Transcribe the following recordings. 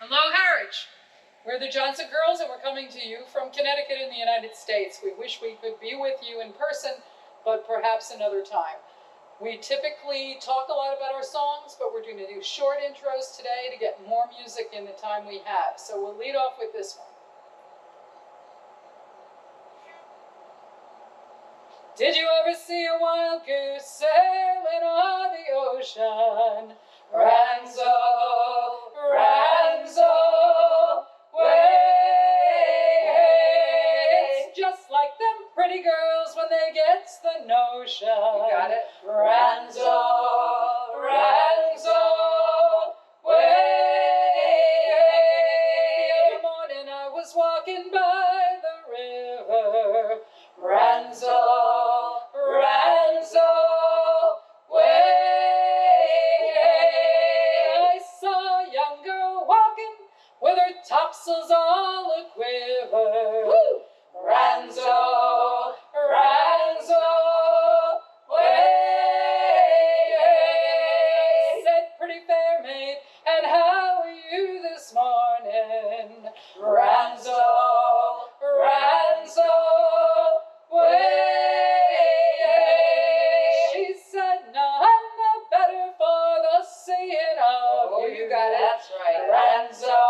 Hello, Harwich. We're the Johnson Girls, and we're coming to you from Connecticut in the United States. We wish we could be with you in person, but perhaps another time. We typically talk a lot about our songs, but we're going to do short intros today to get more music in the time we have. So we'll lead off with this one. Did you ever see a wild goose sailing on the ocean? Ranzo, Ranzo, way. It's just like them pretty girls when they gets the notion. You got it? Ranzo, Ranzo, way. One morning I was walking by the river. Ranzo, Ranzo, way. I saw a young girl walking with her topsails all a-quiver. Woo! Ranzo, Ranzo, way. Said, pretty fair maid, and how are you this morning? Ranzo, Ranzo, way. She said, no, I'm no better for the seeing of you. You got it. That's right. Ranzo,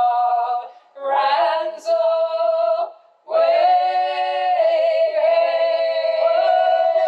Ranzo, way.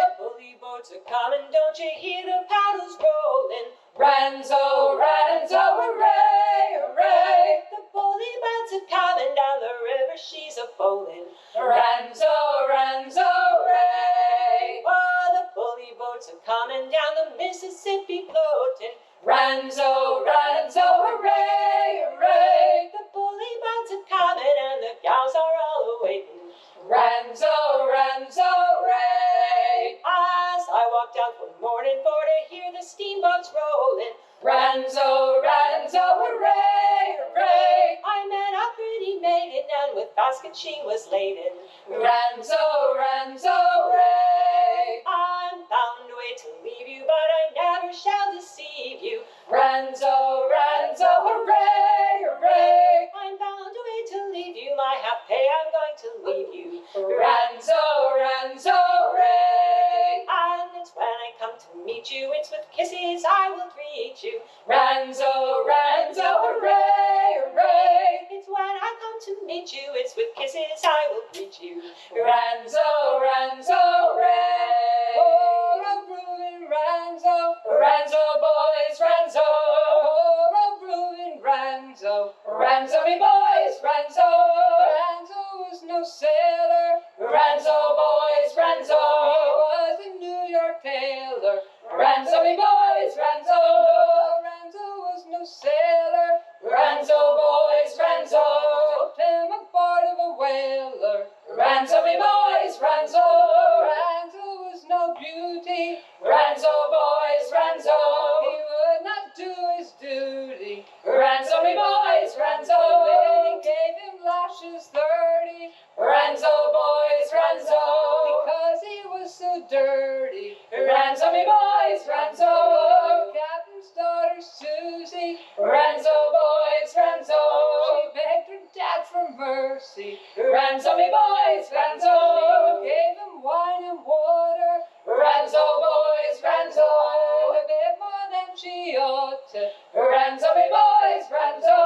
The bully boats are coming, don't you hear the paddles rolling? Ranzo, Ranzo, hooray, hooray. The bully boats are coming down the river, she's a-bowling. Ranzo, Ranzo, hooray. Oh, the bully boats are coming down the Mississippi floating. Ranzo, Ranzo, hooray, hooray. The bully boats are coming and the gals are all a-waiting. Ranzo, Ranzo, hooray. As I walked out one morning for to hear the steamboats rolling. Ranzo, Ranzo, hooray, hooray. I met a pretty maiden and with basket she was laden. Ranzo, Ranzo, hooray. I'm bound away to leave you, but I never shall deceive you. Ranzo, Ranzo, hooray, hooray. I'm bound away to leave you, my half pay I'm going to leave you. Ranzo, Ranzo, hooray. And it's when I come to meet you, it's with kisses I will greet you. Ranzo, Ranzo, hooray, hooray. It's when I come to meet you, it's with kisses I will greet you. Ranzo, Ranzo, hooray. Oh, ruling Ranzo, Ranzo boys, Ranzo. Oh, ruling Ranzo, Ranzo me boys, Ranzo. Ranzo was no sailor, Ranzo boys, Ranzo. He was a New York tailor, Ranzo me boys, Ranzo. Ranzo was no sailor, Ranzo boys, Ranzo. Took him aboard of a whaler, Ranzo me boys, Ranzo. Ranzo was no beauty, Ranzo boys, Ranzo. He would not do his duty, Ranzo me boys, Ranzo. They gave him lashes 30, Ranzo boys, Ranzo. Because he was so dirty, Ranzo me boys, Ranzo. Captain's daughter Susie, Ranzo boys, Ranzo. She begged her dad for mercy, Ranzo me boys, Ranzo. He gave him wine and water, Ranzo boys, Ranzo. A bit more than she ought to, Ranzo me boys, Ranzo.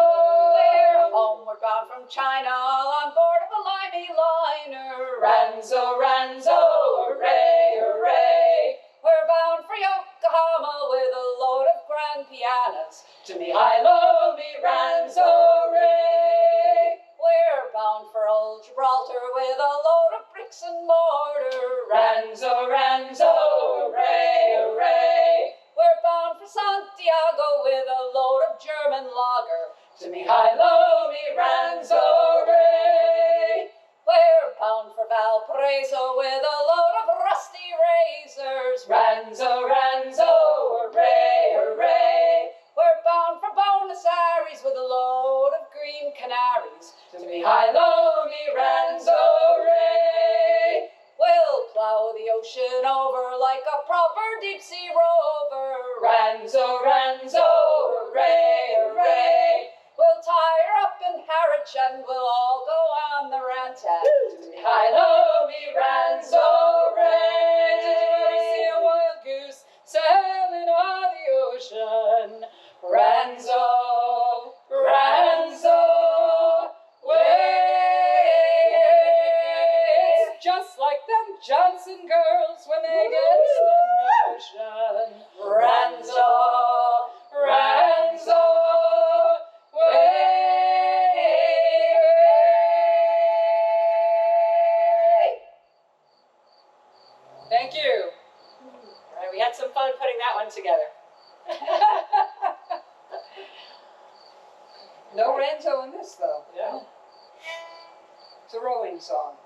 We're homeward bound from China, all on board of a limey liner. Ranzo, Ranzo, hooray, hooray. We're bound for Yokohama with a load of grand pianos. To me, high-low, me Ranzo, ray. We're bound for old Gibraltar with a load of bricks and mortar. Ranzo, Ranzo, hooray, hooray. We're bound for Santiago with a load of German lager. To me, high-low, me Ranzo, ray. We're bound for Valparaiso with a load of rusty razors. Ranzo, Ranzo, hooray, hooray. We're bound for Buenos Aires with a load of green canaries. To me, high-low, me Ranzo, ray. We'll plow the ocean over like a proper deep-sea rover. Ranzo, Ranzo, hooray, hooray. We'll tie her up and we'll all go on the rantan. Hi-ho, me ranzo ray. Did you ever see a wild goose sailing on the ocean? Ranzo, ranzo, way. It's just like them Johnson girls when they get the notion. Ranzo, ranzo, way. Thank you. All right, we had some fun putting that one together. No ranzo in this, though. Yeah. It's a rowing song.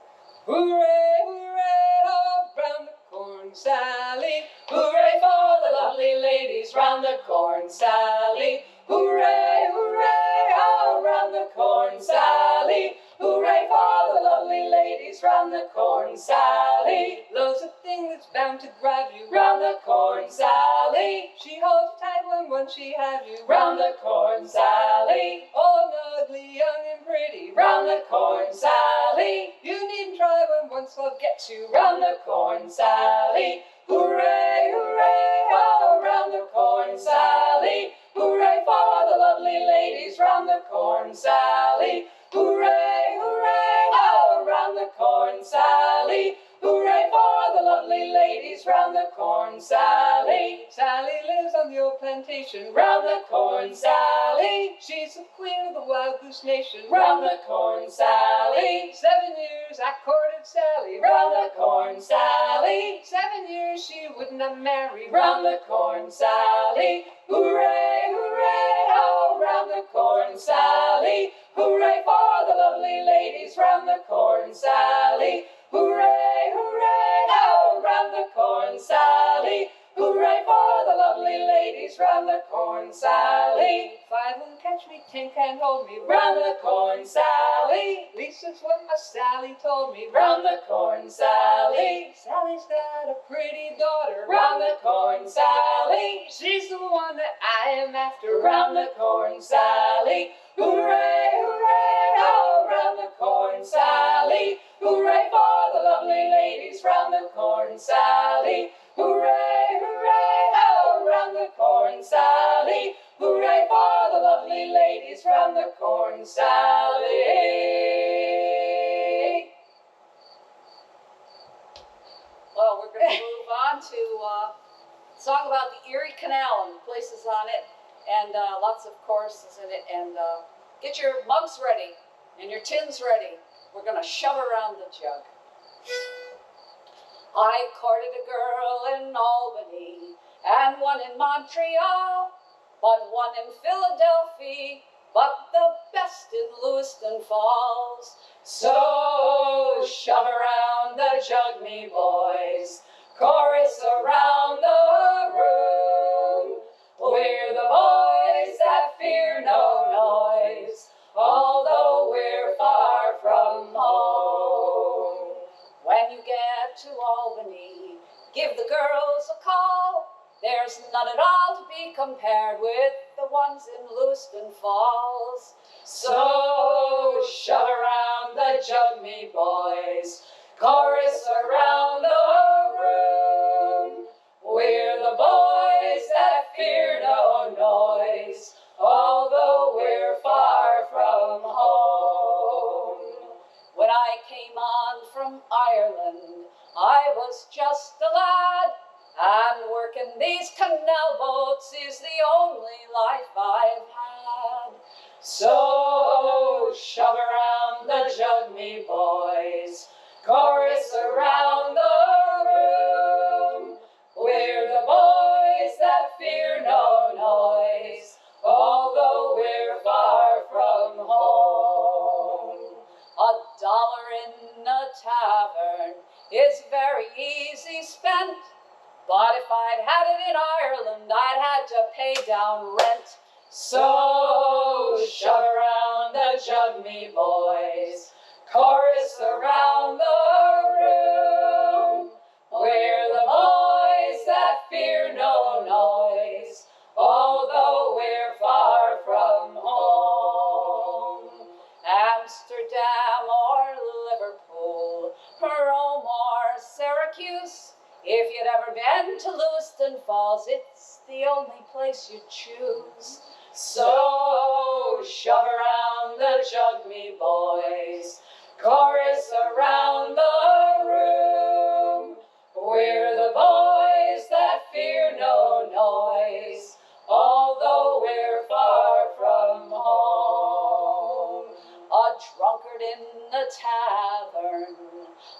Hooray, hooray, ho, round the corn sally. Hooray for the lovely ladies round the corn sally. Hooray, hooray, ho, round the corn sally. Hooray for the lovely ladies round the corn sally. Love's a thing that's bound to grab you round the corn sally. She holds tight when once she have you round the corn sally. Old and ugly, young and pretty round the corn sally. You needn't try when once love gets you round the corn sally. Hooray, hooray, ho, round the corn sally. Hooray for the lovely ladies round the corn sally. Hooray, hooray, ho, round the corn sally. Hooray for the lovely ladies round the corn sally. Sally lives on the old plantation round the corn sally. She's the queen of the wild goose nation round the corn sally. 7 years I courted Sally round the corn sally. 7 years she would not marry round the corn sally. Hooray, hooray, ho, round the corn sally. Hooray for the lovely ladies round the corn sally. Hooray, hooray, ho, round the corn sally. Hooray for the lovely ladies round the corn sally. 5 won't catch me, 10 can't hold me round the corn sally. At least that's what my Sally told me round the corn sally. Sally's got a pretty daughter round the corn sally. She's the one that I am after round the corn sally. Hooray, hooray, ho, round the corn sally. Hooray for the lovely ladies round the corn sally. Hooray, hooray, ho, round the corn sally. Hooray for the lovely ladies round the corn sally. Well, we're going to move on to a song about the Erie Canal and places on it, and lots of choruses in it. And get your mugs ready and your tins ready. We're going to shove around the jug. I courted a girl in Albany and one in Montreal, but one in Philadelphia, but the best in Lewiston Falls. So shove around the Jug Me Boys, chorus around the room. We're the boys that fear no noise, although we're far from home. When you get to Albany, give the girls a call. There's none at all to be compared with the ones in Lewiston Falls. So shove around the Jug Me Boys, chorus around the room. We're the boys that fear no noise, although we're far from home. When I came on from Ireland, I was just a lad, and working these canal boats is the only life I've had. So shove around the Jug Me Boys, chorus around the room. We're the boys that fear no noise, although we're far from home. $1 in a tavern is very easy spent, but if I'd had it in Ireland, I'd had to pay down rent. So shove around the Jug Me Boys, chorus around the room. We're the boys that fear no noise, although we're far from home. And the only place you choose. So shove around the Jug Me Boys, chorus around the room. We're the boys that fear no noise, although we're far from home. A drunkard in the tavern,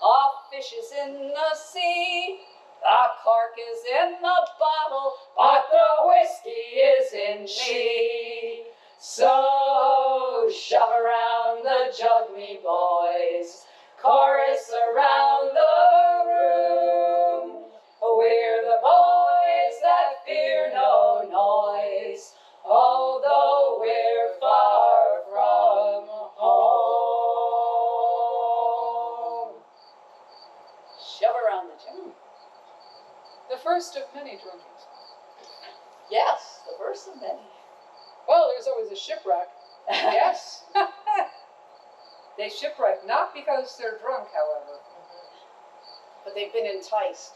a fish is in the sea, a cork is in the bottle, But the whiskey is in me. So shove around the Jug Me Boys, chorus around the room. We're the boys that fear no noise, although we're far from home. shove around the jug. The first of many drunken songs. Yes, the first of many. Well, there's always a shipwreck. Yes. They shipwreck, not because they're drunk, however. But they've been enticed.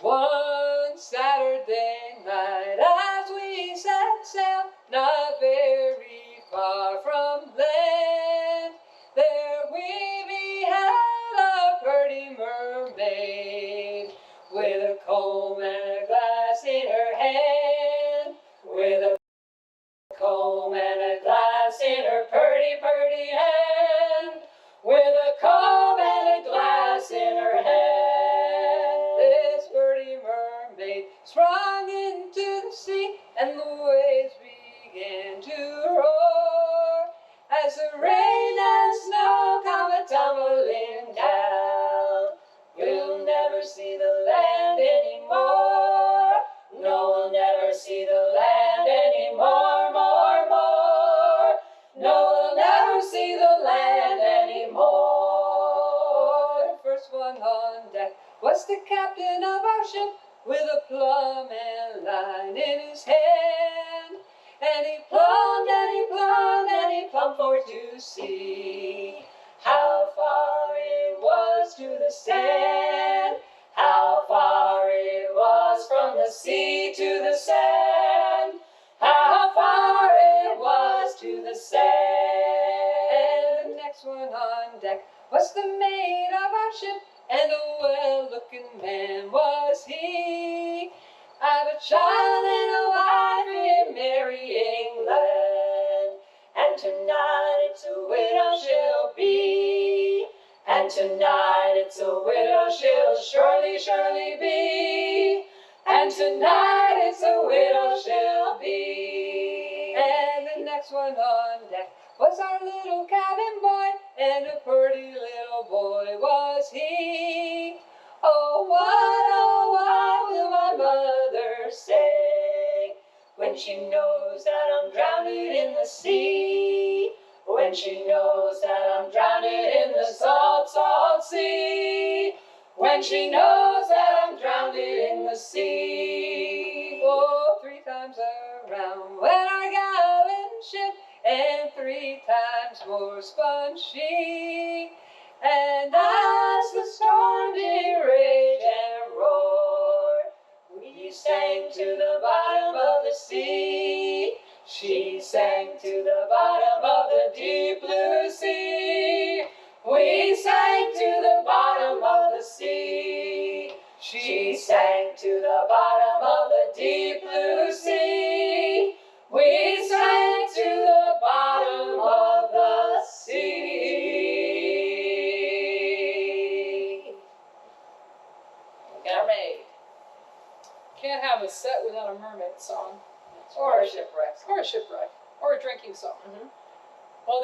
One Saturday night as we set sail, not very far from land, there we beheld a pretty mermaid with a comb and a glass in her hand, with a comb and a glass in her pretty, pretty hand, with a comb and a glass in her hand. This pretty mermaid sprung into the sea, and the waves began to roar as the rain and snow come a-tumbling down. We'll never see the land anymore. No, we'll never see the land anymore, more, more. No, we'll never see the land anymore. The first one on deck was the captain of our ship, with a plumb and line in his hand. And he plumbed and he plumbed and he plumbed for to see how far it was to the sand, how far it was from the sea to the sand, how far it was to the sand. The next one on deck was the mate of our ship, and a well-looking man was he. I've a child and a wife in merry England, and tonight it's a widow she'll be. And tonight it's a widow she'll surely, surely be. And tonight it's a widow she'll be. And the next one on deck was our little cabin boy, and a pretty little boy was he. Oh, what will my mother say when she knows that I'm drowned in the sea? When she knows that I'm drowned in the salt, salt sea. When she knows that I'm drowned in the sea. Oh, 3 times around went our gallant ship, and 3 times more spun she. And as the storm did rage and roar, we sank to the bottom of the sea. She sank to the bottom of the deep blue sea. We sank to the bottom of the sea. She sank to the bottom of the deep blue sea. We sank to the bottom of the sea. Mermaid. Can't have a set without a mermaid song. Or a shipwreck. Or a shipwreck. Or a drinking song. Mhm. Well,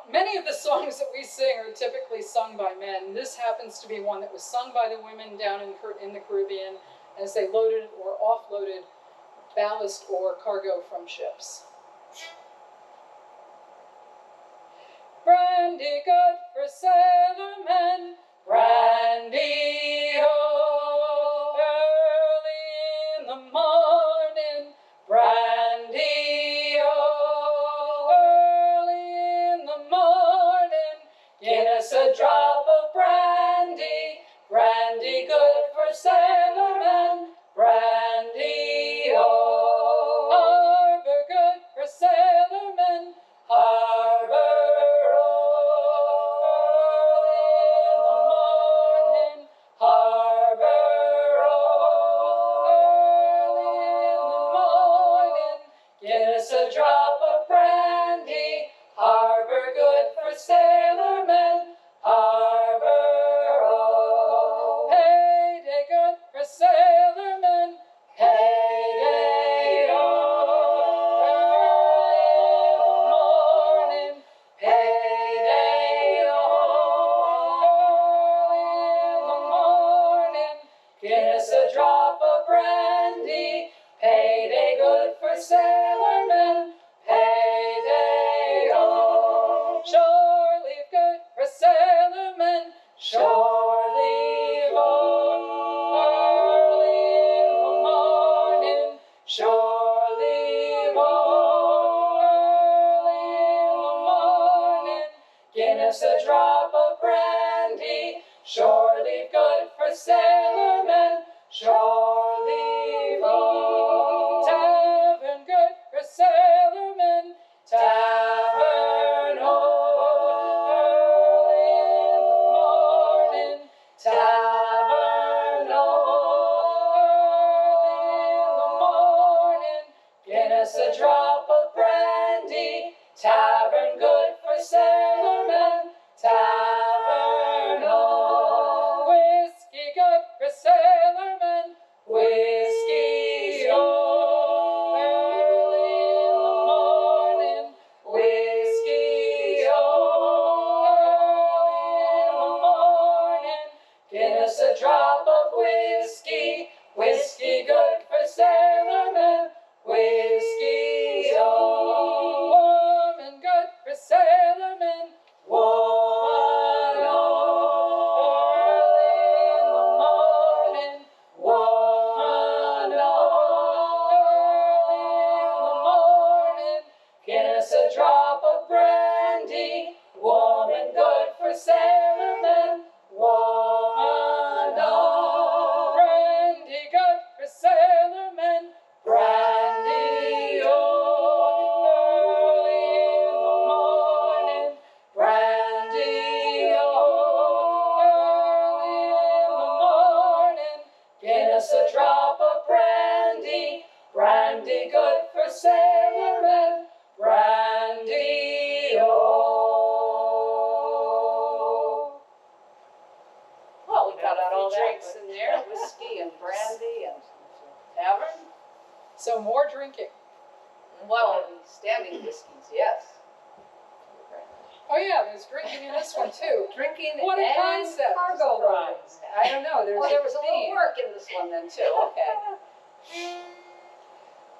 many of the songs that we sing are typically sung by men. This happens to be one that was sung by the women down in the Caribbean as they loaded or offloaded ballast or cargo from ships. Brandy good for sailormen, Brandy, oh, early in the morning, Brandy, oh, early in the morning. give us a drop of brandy, brandy good for sailormen. Payday, oh, early in the morning. Payday, oh, early in the morning. Guinness a drop of brandy. Payday good for sailormen. Payday, oh, shore leave good for sailormen. Shore leave, oh, early in the morning. Shore leave, oh, early in the morning. Guinness a drop of brandy. Shore leave good for sailormen. Shore leave, oh, tavern good for sailormen. Tavern, oh, early in the morning. Tavern, oh, early in the morning. Guinness a drop of brandy. Tavern good for sailormen. Tavern, oh, whiskey good for sailormen. Whiskey, oh, early in the morning. Whiskey, oh, early in the morning. Guinness a drop of whiskey. Whiskey good for sailormen. Whiskey, oh, warm and good for sailormen. Woman, oh, early in the morning. Woman, oh, early in the morning. Guinness a drop of brandy. Woman good for sailormen. Woman, oh, brandy good for sailormen. Brandy, oh, early in the morning. Brandy, oh, early in the morning. Guinness a drop of brandy. Brandy good for sailormen. Brandy, oh. Well, we got all drinks in there, whiskey and brandy and tavern. So more drinking. Well, standing whiskeys, yes. Oh yeah, there's drinking in this one too. Drinking What a and concept. cargo rides. I don't know. There's Well, there was a little theme. work in this one then too, okay.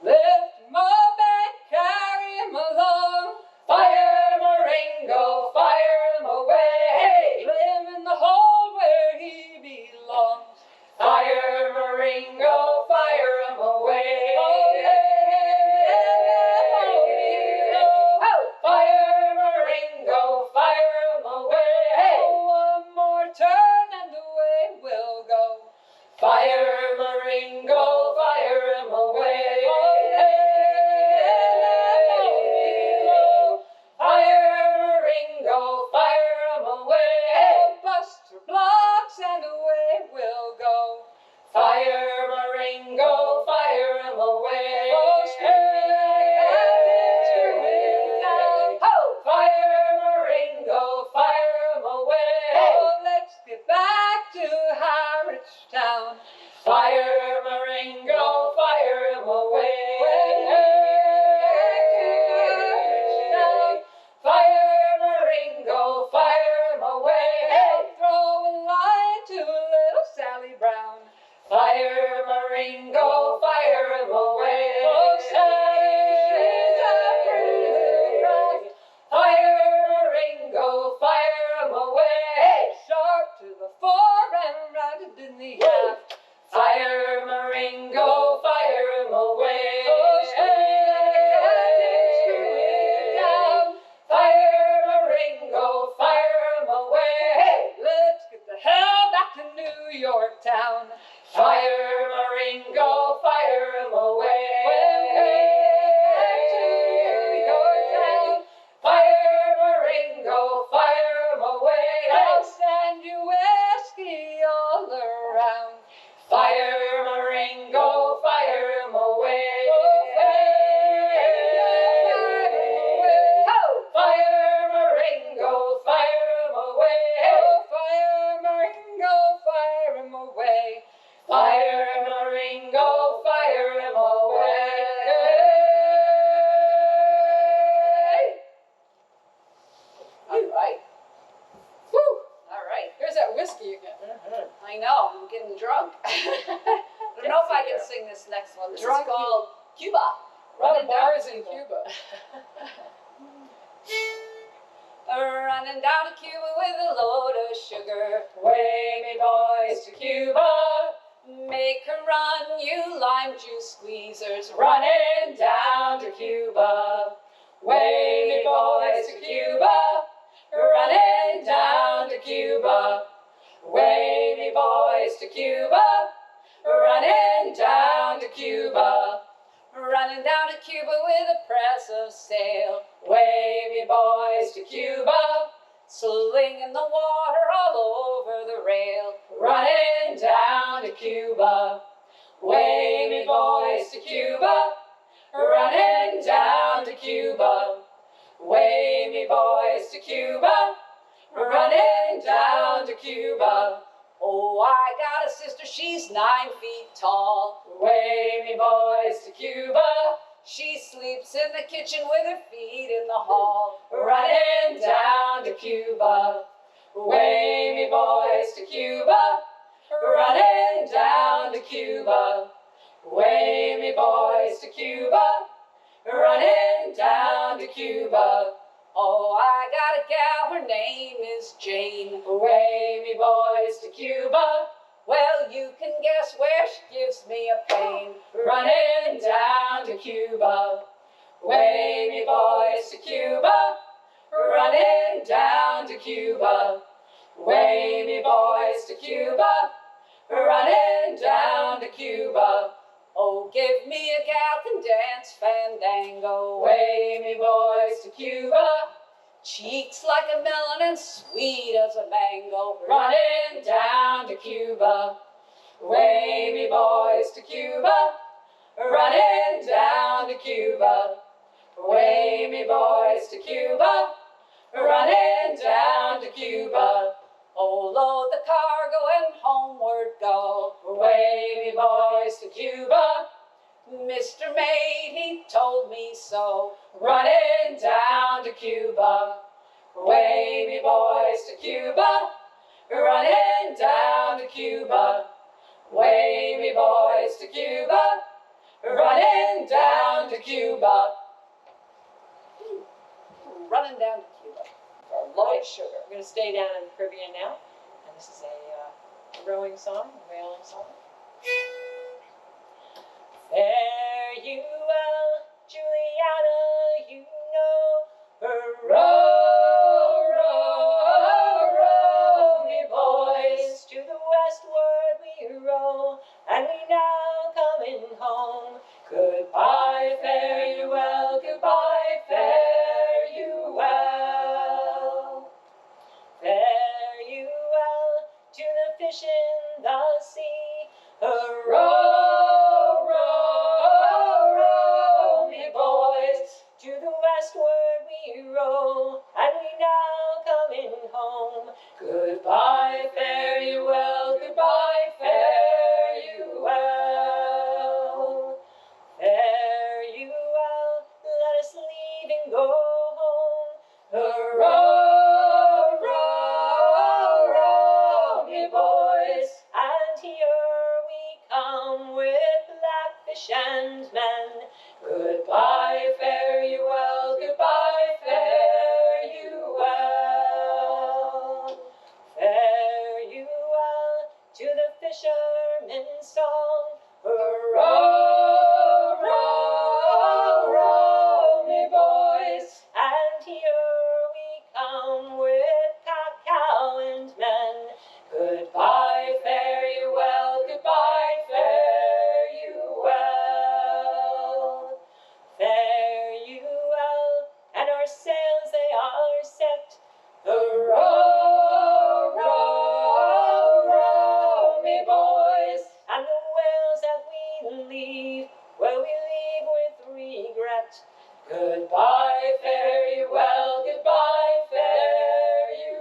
Lift him up and carry him along. Fire Marengo, fire him away. Hey, live in the hold where he belongs. Fire Marengo, fire him away. Oh, hey, hey, hey, oh, fire Marengo, fire him away. Hey, one more turn and away we'll go. Fire Marengo, fire him away. Oh, hey, hey, fire Marengo, fire him away. Hey, Buster blocks and away we'll go. Fire Marengo, fire him away. Oh, fire Marengo, fire him away. Oh, let's get back to Harwich Town. Fire Marengo, fire him away. Fire Marengo, fire him away. Hey, throw a line to little Sally Brown. Fire Marengo, fire him away. Oh, Sally, she's a pretty craft. Fire Marengo, fire him away. Hey, sharp to the fore and rounded in the aft. Fire Marengo, fire him away. Oh, screw down. Fire Marengo, fire him away. Hey, let's get the hell back to New York town. Fire Marengo, fire him away. Back to New York town. Fire Marengo, fire him away. I'll send you whiskey all around. Fire Marengo, fire him away. Fire Marengo, fire him away. Fire Marengo, fire him away. Fire Marine, go fire him away. All right. Woo! All right. There's that whiskey again. I know, I'm getting drunk. I don't know if I can sing this next one. This Drunk is called Cuba. A lot Running of bars down in to Cuba. Running down to Cuba with a load of sugar. Way me boys to Cuba, Make her run, you lime juice squeezers. running down to Cuba. Way me boys to Cuba, running down to Cuba. Way me boys to Cuba, running down to Cuba. Running down to Cuba with a press of sail. Way me boys to Cuba, Slinging the water all over the rail. running down to Cuba. Way me boys to Cuba, running down to Cuba. Way me boys to Cuba, running down to Cuba. Oh, I got a sister, she's 9 feet tall. Way me boys to Cuba, She sleeps in the kitchen with her feet in the hall. running down to Cuba. Way me boys to Cuba, running down to Cuba. Way me boys to Cuba, running down to Cuba. Oh, I got a gal, her name is Jane. Way me boys to Cuba, Well, you can guess where she gives me a pain. running down to Cuba. Way me boys to Cuba, running down to Cuba. Way me boys to Cuba, running down to Cuba. Oh, give me a gal can dance fandango. Way me boys to Cuba, Cheeks like a melon and sweet as a mango. running down to Cuba. Way me boys to Cuba, running down to Cuba. Way me boys to Cuba, running down to Cuba. Oh, load the cargo and homeward go. Way me boys to Cuba, Mr. Maid, he told me so. running down to Cuba. Way me boys to Cuba, running down to Cuba. Way me boys to Cuba, running down to Cuba. Running down to Cuba for a load of sugar. We're going to stay down in the Caribbean now. And this is a rowing song, a whaling song. Fare you well, Juliana, you know her Row, row, row, me boys. to the westward we row, and we now coming home. Goodbye, fare you well, goodbye, fare you well. Fare you well to the fish in the sea. Row, row, row, me boys. To the westward we row, and we now coming home. Goodbye, fare you well, goodbye, fare you well. Fare you well, let us leave and go home. Row, row, row, me boys. And here we come with blackfish and men. Goodbye, fare you well, goodbye, fare you well. Fare you well to the fisherman's song. Row, row, row, me boys. And here we come with cacao and men. Goodbye, fare you well, goodbye, fare you well. Fare you well, and our sails they are set. Row, row, row, me boys. And the whales that we leave, well, we leave with regret. Goodbye, fare you well, goodbye, fare you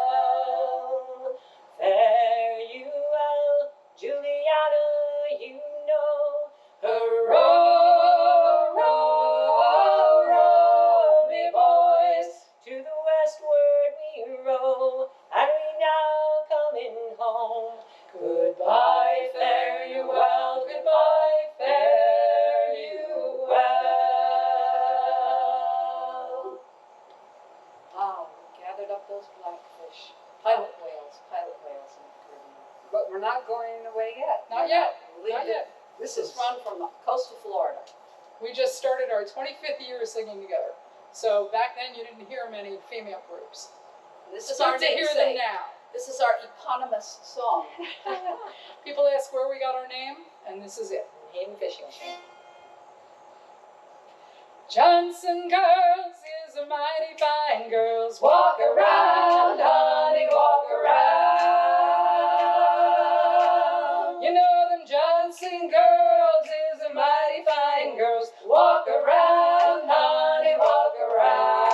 well. Fare you well, Juliana. do you know? Row, row, row, me boys. To the westward we row, and we now coming home. Goodbye, fare you well, goodbye, fare you well. Ah, we gathered up those blackfish. Pilot whales in the Caribbean. But we're not going away yet. Not yet. We'll Not leave yet. This is run from the coast of Florida. We just started our 25th year singing together. So back then you didn't hear many female groups. This It's is our good to hear them namesake. now. This is our eponymous song. People ask where we got our name, and this is it. Haven Fishing. Johnson girls is a mighty fine girls. Walk around, honey, walk around. You know them Johnson girls is a mighty fine girls. Walk around, honey, walk around.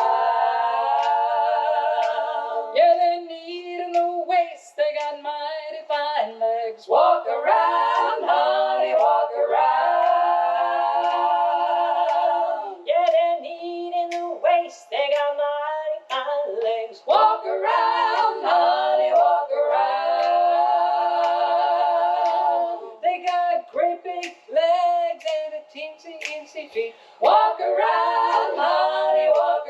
Yeah, they're neat in the waist, they got mighty fine legs. Walk around, honey, walk around. Yeah, they're neat in the waist, they got mighty fine legs. Walk around, honey, walk around. They got great big legs and a teensy eensy feet. Walk around, honey, walk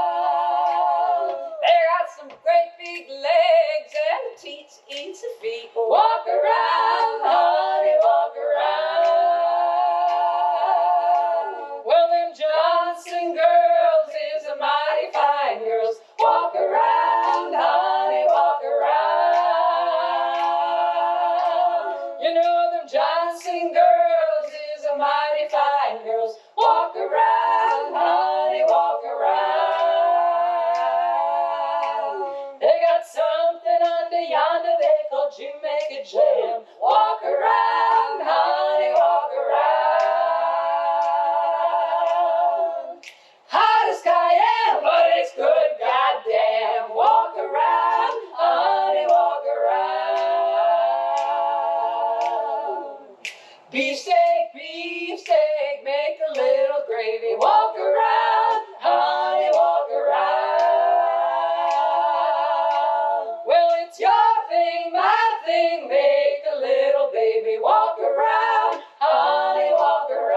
around. They got some great big legs and teats eats a feet. Walk around, honey, walk around. Well, them Johnson girls is a mighty fine girls. Walk around, honey, walk around. you know them Johnson girls is a mighty fine girls. Walk around, honey, walk around. They got something under yonder they call Jamaica jam. Walk around, honey, walk around. Hot as Cayenne, but it's good, goddamn. Walk around, honey, walk around. Beefsteak, beefsteak, make a little gravy. Walk around, honey, walk around. Well, it's Your thing, my thing, make a little baby. Walk around, honey, walk around.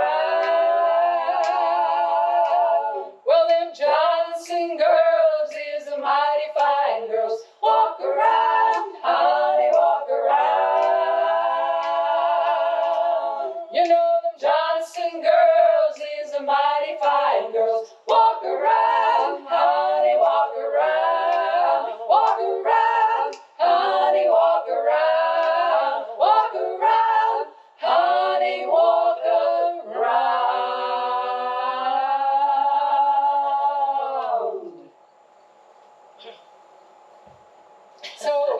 well, them Johnson girls is a mighty fine girls. Walk around, honey, walk around. you know them Johnson girls is a mighty fine girls. Walk around, honey, walk around. Walk around, honey, walk around. Walk around, honey, walk around. So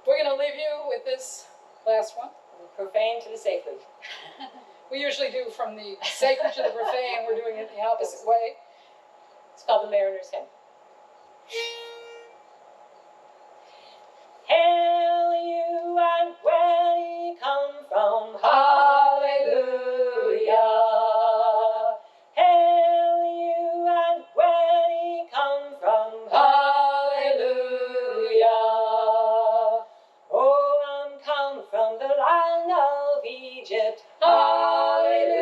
we're gonna leave you with this last one. Profane to the sacred. We usually do from the sacred to the profane. We're doing it the opposite way. It's called the Mariner's Hymn. Hail you and where ye come from, Hallelujah. hail you and where ye come from, Hallelujah. oh, I'm come from the land of Egypt, Hallelujah.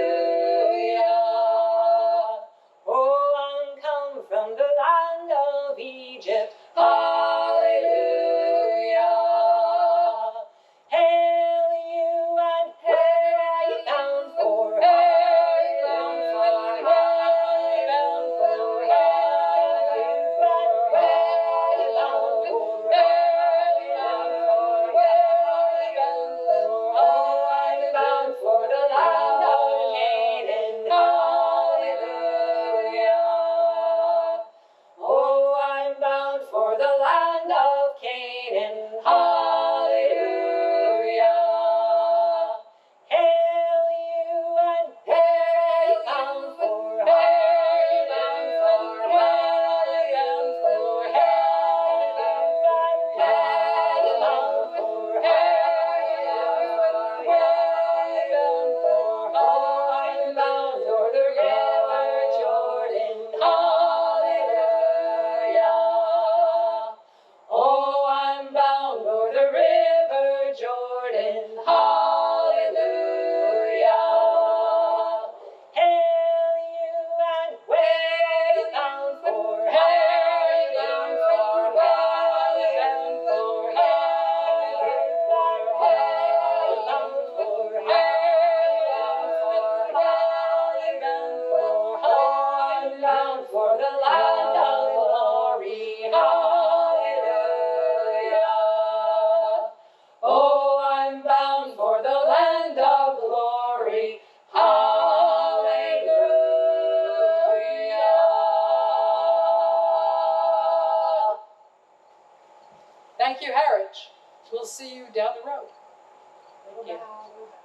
oh, I'm come from the land of Egypt, Hallelujah. hail you and where are you bound for, Where are you bound for? Where are you bound for? Where are you bound for? Where are you bound for? Where are you bound for? Where are you bound for? Oh, I'm bound for the land Thank you, Harwich. We'll see you down the road. Thank you. Bye.